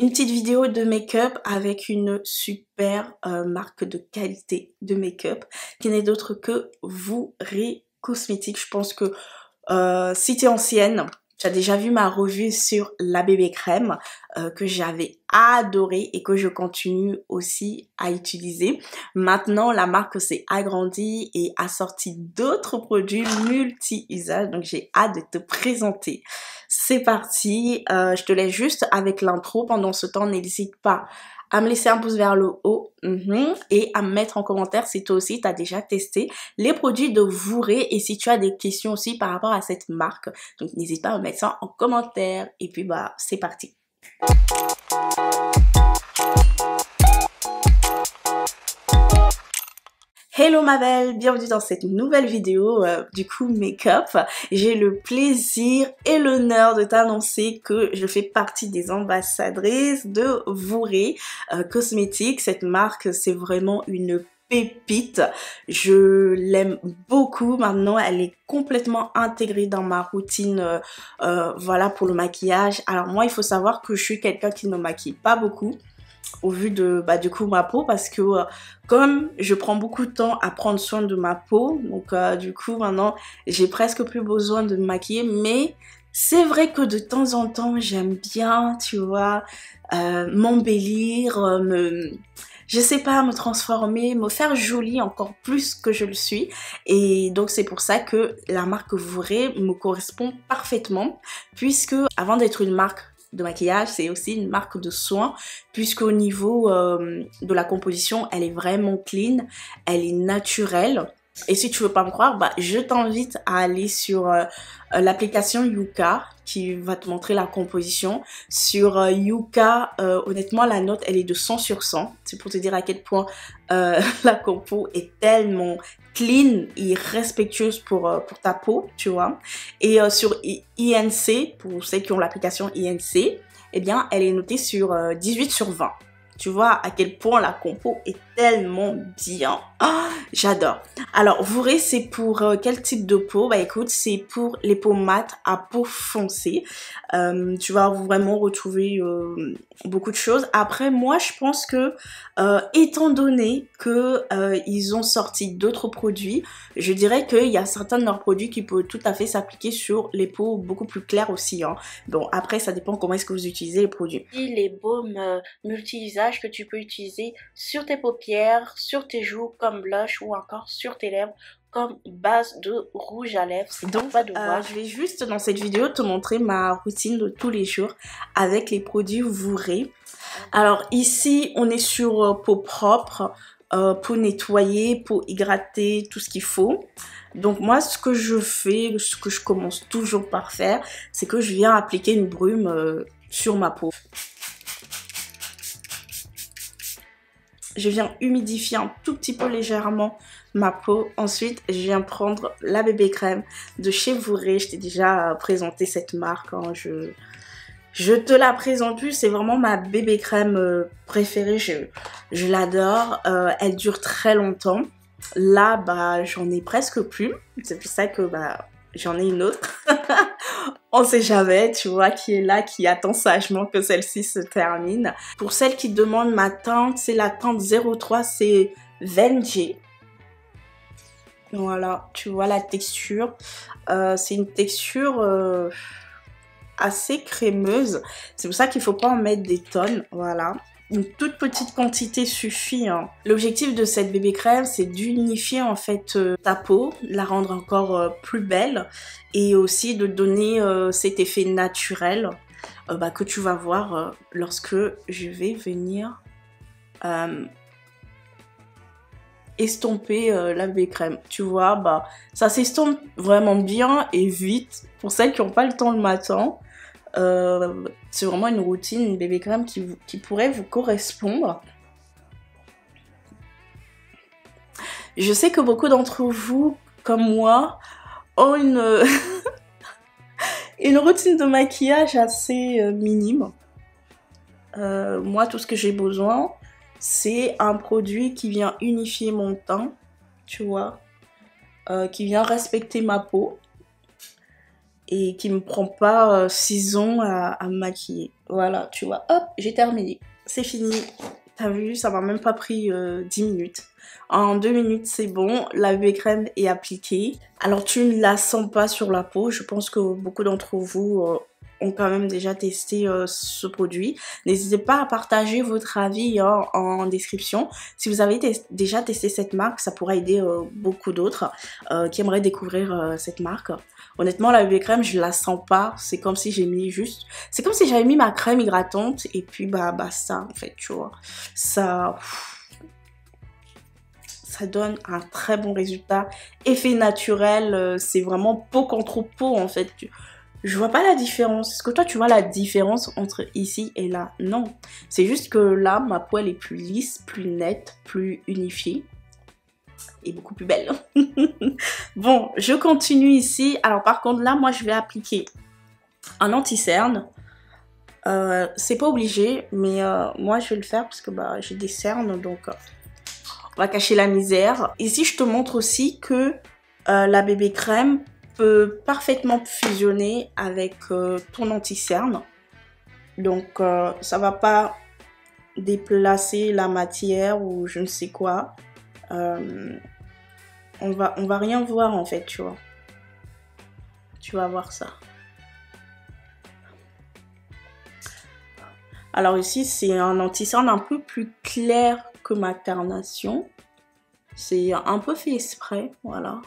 Une petite vidéo de make-up avec une super marque de qualité de make-up qui n'est d'autre que Vouré Cosmétiques. Je pense que si t'es ancienne, tu as déjà vu ma revue sur la bébé crème que j'avais adorée et que je continue aussi à utiliser. Maintenant, la marque s'est agrandie et a sorti d'autres produits multi-usages. Donc, j'ai hâte de te présenter. C'est parti. Je te laisse juste avec l'intro. Pendant ce temps, n'hésite pas à me laisser un pouce vers le haut et à me mettre en commentaire si toi aussi tu as déjà testé les produits de Vouré et si tu as des questions aussi par rapport à cette marque. Donc n'hésite pas à me mettre ça en commentaire et puis bah c'est parti. Hello ma belle, bienvenue dans cette nouvelle vidéo du coup make-up. J'ai le plaisir et l'honneur de t'annoncer que je fais partie des ambassadrices de Vouré Cosmétiques. Cette marque, c'est vraiment une pépite. Je l'aime beaucoup maintenant. Elle est complètement intégrée dans ma routine voilà pour le maquillage. Alors moi, il faut savoir que je suis quelqu'un qui ne me maquille pas beaucoup au vu de du coup ma peau parce que comme je prends beaucoup de temps à prendre soin de ma peau, donc du coup maintenant j'ai presque plus besoin de me maquiller, mais c'est vrai que de temps en temps j'aime bien, tu vois, m'embellir, je sais pas, me transformer, me faire jolie encore plus que je le suis. Et donc c'est pour ça que la marque Vouré me correspond parfaitement, puisque avant d'être une marque de maquillage, c'est aussi une marque de soins, puisqu'au niveau de la composition, elle est vraiment clean, elle est naturelle. Et si tu veux pas me croire, je t'invite à aller sur l'application Yuka qui va te montrer la composition. Sur Yuka, honnêtement, la note, elle est de 100 sur 100. C'est pour te dire à quel point la compo est tellement clean et respectueuse pour ta peau, tu vois. Et sur INC, pour ceux qui ont l'application INC, eh bien, elle est notée sur 18 sur 20. Tu vois à quel point la compo est tellement bien. Oh, j'adore. Alors, Vouré, c'est pour quel type de peau? Écoute, c'est pour les peaux mates à peau foncée. Tu vas vraiment retrouver beaucoup de choses. Après, moi, je pense que étant donné que ils ont sorti d'autres produits, je dirais qu'il y a certains de leurs produits qui peuvent tout à fait s'appliquer sur les peaux beaucoup plus claires aussi. Bon, après, ça dépend comment est-ce que vous utilisez les produits. Et les baumes multi-usages que tu peux utiliser sur tes paupières, sur tes joues comme blush ou encore sur tes lèvres comme base de rouge à lèvres. Donc je vais juste dans cette vidéo te montrer ma routine de tous les jours avec les produits Vouré. Alors ici on est sur peau propre, peau nettoyée, peau hydratée, tout ce qu'il faut. Donc moi ce que je fais, ce que je commence toujours par faire, c'est que je viens appliquer une brume sur ma peau. Je viens humidifier un tout petit peu légèrement ma peau. Ensuite, je viens prendre la bébé crème de chez Vouré. Je t'ai déjà présenté cette marque. Je te la présente plus. C'est vraiment ma bébé crème préférée. Je l'adore. Elle dure très longtemps. Là, j'en ai presque plus. C'est pour ça que j'en ai une autre. On sait jamais, tu vois, qui est là, qui attend sagement que celle-ci se termine. Pour celle qui demande ma teinte, c'est la teinte 03, c'est Venji. Voilà, tu vois la texture. C'est une texture assez crémeuse. C'est pour ça qu'il ne faut pas en mettre des tonnes, voilà. Une toute petite quantité suffit. L'objectif de cette bébé crème, c'est d'unifier en fait ta peau, la rendre encore plus belle et aussi de donner cet effet naturel que tu vas voir lorsque je vais venir estomper la bébé crème. Tu vois, ça s'estompe vraiment bien et vite pour celles qui n'ont pas le temps le matin. C'est vraiment une routine, une bébé crème qui pourrait vous correspondre. Je sais que beaucoup d'entre vous, comme moi, ont une, une routine de maquillage assez minime. Moi, tout ce que j'ai besoin, c'est un produit qui vient unifier mon teint, tu vois, qui vient respecter ma peau. et qui me prend pas 6 ans à me maquiller. Voilà, tu vois, hop, j'ai terminé. C'est fini. T'as vu, ça m'a même pas pris 10 minutes. En 2 minutes, c'est bon, la BB crème est appliquée. Alors, tu ne la sens pas sur la peau. Je pense que beaucoup d'entre vous ont quand même déjà testé ce produit. N'hésitez pas à partager votre avis en description. Si vous avez déjà testé cette marque, ça pourra aider beaucoup d'autres qui aimeraient découvrir cette marque. Honnêtement, la BB crème, je la sens pas. C'est comme si j'ai mis juste... C'est comme si j'avais mis ma crème hydratante et puis bah ça, en fait, tu vois. Ça donne un très bon résultat. Effet naturel, c'est vraiment peau contre peau, en fait. Je vois pas la différence. Est-ce que toi, tu vois la différence entre ici et là? Non. C'est juste que là, ma peau, elle est plus lisse, plus nette, plus unifiée. Et beaucoup plus belle. Bon, je continue ici. Alors par contre là, moi je vais appliquer un anti-cerne. C'est pas obligé, mais moi je vais le faire parce que bah, j'ai des cernes, donc on va cacher la misère. Ici je te montre aussi que la BB crème peut parfaitement fusionner avec ton anti-cerne. Donc ça va pas déplacer la matière ou je ne sais quoi. On va rien voir en fait, tu vois. Tu vas voir ça. Alors ici, c'est un anti-cerne un peu plus clair que ma carnation. C'est un peu fait exprès, voilà.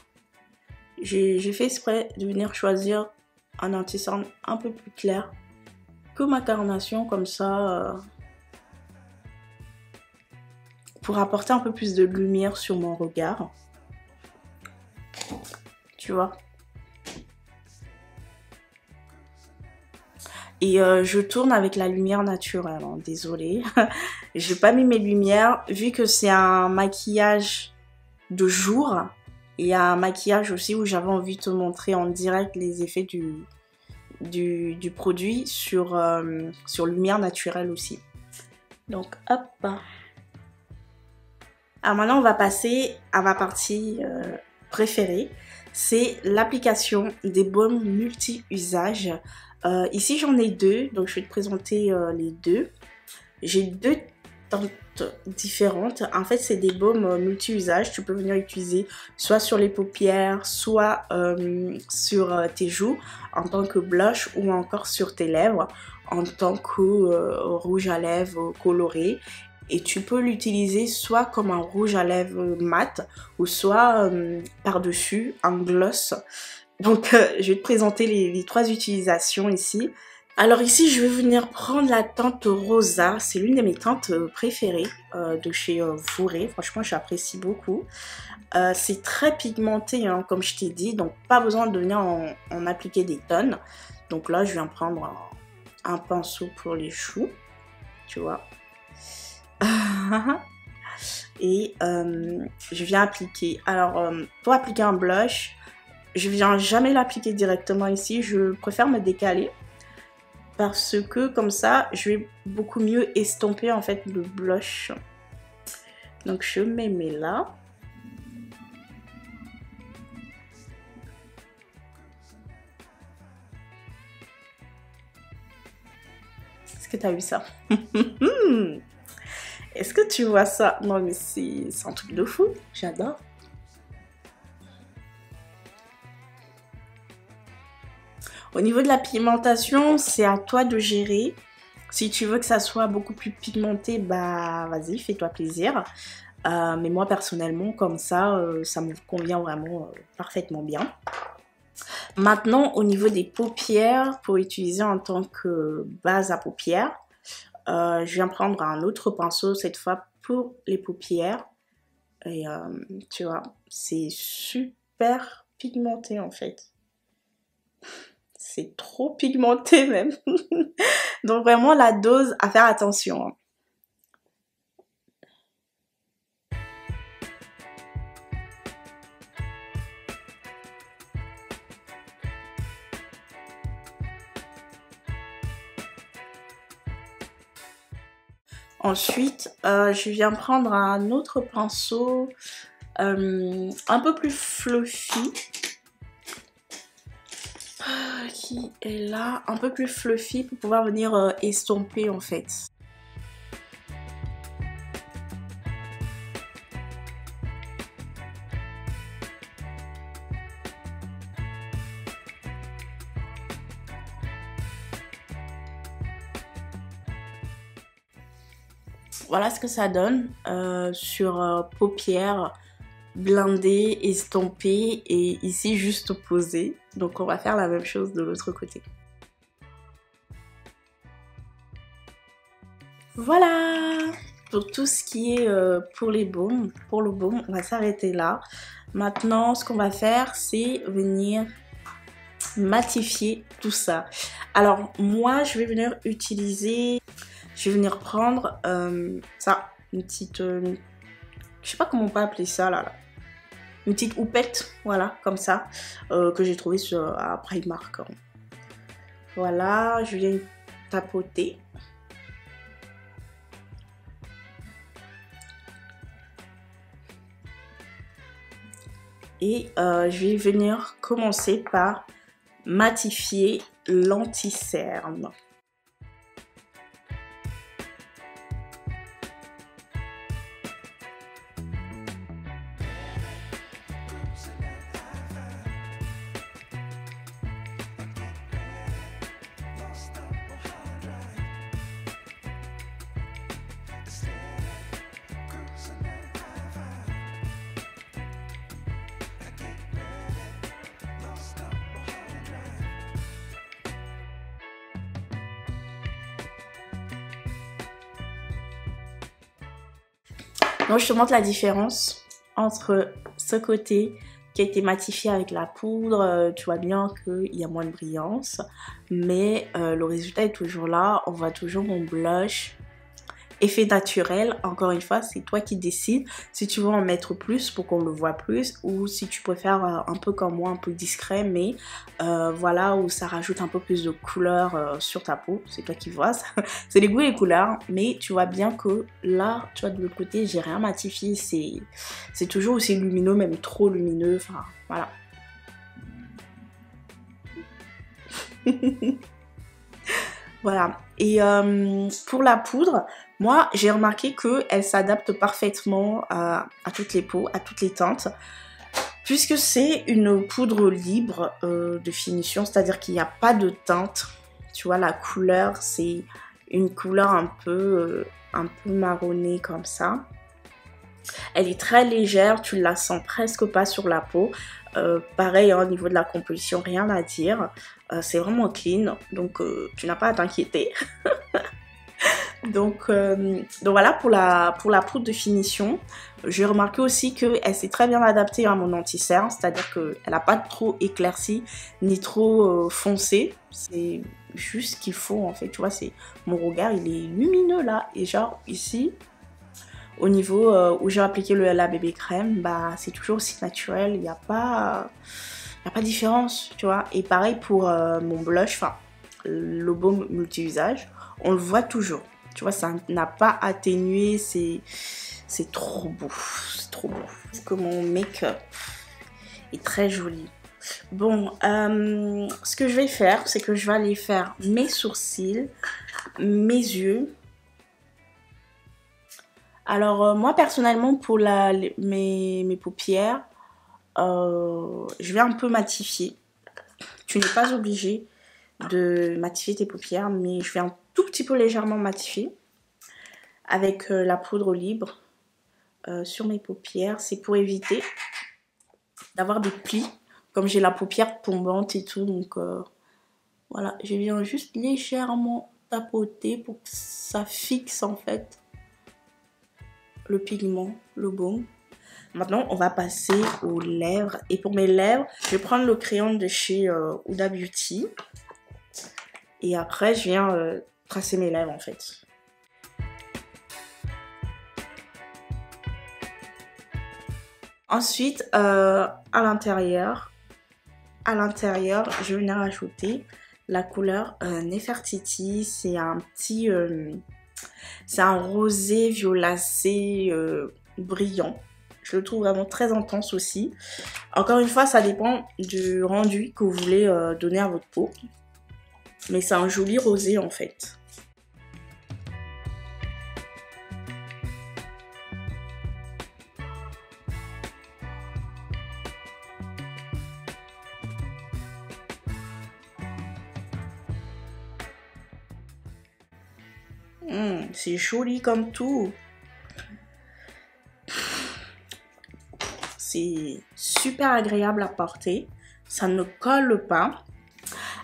J'ai fait exprès de venir choisir un anti-cerne un peu plus clair que ma carnation, comme ça, pour apporter un peu plus de lumière sur mon regard. Tu vois. Et je tourne avec la lumière naturelle, hein, désolée. J'ai pas mis mes lumières, vu que c'est un maquillage de jour. Il y a un maquillage aussi où j'avais envie de te montrer en direct les effets du produit sur lumière naturelle aussi. Donc hop. Alors maintenant on va passer à ma partie préférée. C'est l'application des baumes multi-usages. Ici j'en ai deux, donc je vais te présenter les deux. J'ai deux teintes différentes. En fait c'est des baumes multi-usages. Tu peux venir utiliser soit sur les paupières, soit sur tes joues en tant que blush ou encore sur tes lèvres en tant que rouge à lèvres coloré. Et tu peux l'utiliser soit comme un rouge à lèvres mat ou soit par-dessus un gloss. Donc je vais te présenter les trois utilisations ici. Alors ici je vais venir prendre la teinte Rosa. C'est l'une de mes teintes préférées de chez Fourré. Franchement j'apprécie beaucoup. C'est très pigmenté hein, comme je t'ai dit. Donc pas besoin de venir en appliquer des tonnes. Donc là je viens prendre un pinceau pour les choux. Tu vois. Et je viens appliquer. Alors pour appliquer un blush, je viens jamais l'appliquer directement ici. Je préfère me décaler parce que comme ça je vais beaucoup mieux estomper en fait le blush. Donc je me mets là. Est-ce que tu as vu ça? Est-ce que tu vois ça? Non mais c'est un truc de fou, j'adore. Au niveau de la pigmentation, c'est à toi de gérer. Si tu veux que ça soit beaucoup plus pigmenté, bah vas-y, fais-toi plaisir. Mais moi personnellement, comme ça, ça me convient vraiment parfaitement bien. Maintenant, au niveau des paupières, pour utiliser en tant que base à paupières, je viens prendre un autre pinceau, cette fois pour les paupières. Et tu vois, c'est super pigmenté en fait. C'est trop pigmenté même. Donc vraiment la dose, à faire attention. Ensuite, je viens prendre un autre pinceau un peu plus fluffy qui est là, un peu plus fluffy pour pouvoir venir estomper en fait. Voilà ce que ça donne sur paupières blindées, estampées et ici juste posées. Donc on va faire la même chose de l'autre côté. Voilà pour tout ce qui est pour les baumes. Pour le baume, on va s'arrêter là. Maintenant, ce qu'on va faire, c'est venir matifier tout ça. Alors moi, je vais venir utiliser... Je vais venir prendre ça, une petite... je sais pas comment on peut appeler ça là. Une petite houppette, voilà, comme ça, que j'ai trouvé à Primark. Voilà, je viens tapoter. Et je vais venir commencer par matifier l'anti-cerne. Donc je te montre la différence entre ce côté qui a été matifié avec la poudre. Tu vois bien qu'il y a moins de brillance, mais le résultat est toujours là. On voit toujours mon blush. Effet naturel, encore une fois, c'est toi qui décides si tu veux en mettre plus pour qu'on le voit plus ou si tu préfères un peu comme moi, un peu discret, mais voilà, où ça rajoute un peu plus de couleur sur ta peau. C'est toi qui vois, c'est les goûts et les couleurs, mais tu vois bien que là, tu vois, de l'autre côté, j'ai rien matifié, c'est toujours aussi lumineux, même trop lumineux, enfin, voilà. Voilà, et pour la poudre, moi j'ai remarqué qu'elle s'adapte parfaitement à toutes les peaux, à toutes les teintes, puisque c'est une poudre libre de finition, c'est-à-dire qu'il n'y a pas de teinte. Tu vois, la couleur, c'est une couleur un peu marronnée comme ça. Elle est très légère, tu ne la sens presque pas sur la peau. Pareil, au niveau de la composition, rien à dire. C'est vraiment clean, donc tu n'as pas à t'inquiéter. donc voilà pour la poudre de finition. J'ai remarqué aussi qu'elle s'est très bien adaptée à mon anti-cerne, c'est-à-dire qu'elle n'a pas trop éclairci ni trop foncé. C'est juste ce qu'il faut en fait, tu vois, mon regard il est lumineux là, et genre ici... Au niveau où j'ai appliqué la bébé crème, bah c'est toujours aussi naturel, il n'y a pas de différence, tu vois. Et pareil pour mon blush, enfin le baume multi-usage, on le voit toujours. Tu vois, ça n'a pas atténué, c'est trop beau, c'est trop beau. Parce que mon make-up est très joli. Bon, ce que je vais faire, c'est que je vais aller faire mes sourcils, mes yeux. Alors moi personnellement pour mes paupières, je vais un peu matifier. Tu n'es pas obligé de matifier tes paupières, mais je vais un tout petit peu légèrement matifier avec la poudre libre sur mes paupières. C'est pour éviter d'avoir des plis, comme j'ai la paupière tombante et tout, donc voilà, je viens juste légèrement tapoter pour que ça fixe en fait le pigment, le baume. Maintenant, on va passer aux lèvres. Et pour mes lèvres, je vais prendre le crayon de chez Huda Beauty. Et après, je viens tracer mes lèvres en fait. Ensuite, à l'intérieur, je vais venir ajouter la couleur Nefertiti. C'est un petit... c'est un rosé violacé brillant. Je le trouve vraiment très intense aussi. Encore une fois, ça dépend du rendu que vous voulez donner à votre peau. Mais c'est un joli rosé en fait. C'est joli comme tout. C'est super agréable à porter. Ça ne colle pas.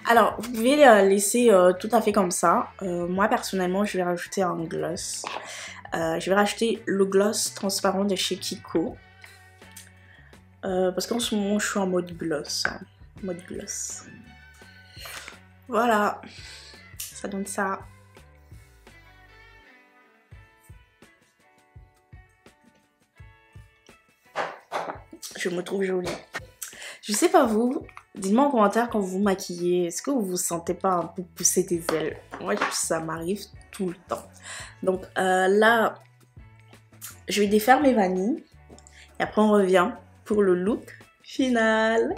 Alors, vous pouvez laisser tout à fait comme ça. Moi, personnellement, je vais rajouter un gloss. Je vais racheter le gloss transparent de chez Kiko. Parce qu'en ce moment, je suis en mode gloss. Hein. Mode gloss. Voilà. Ça donne ça. Je me trouve jolie. Je sais pas vous, dites-moi en commentaire quand vous vous maquillez, est-ce que vous vous sentez pas un peu pousser des ailes? Moi, ça m'arrive tout le temps. Donc là, je vais défaire mes vanilles et après on revient pour le look final.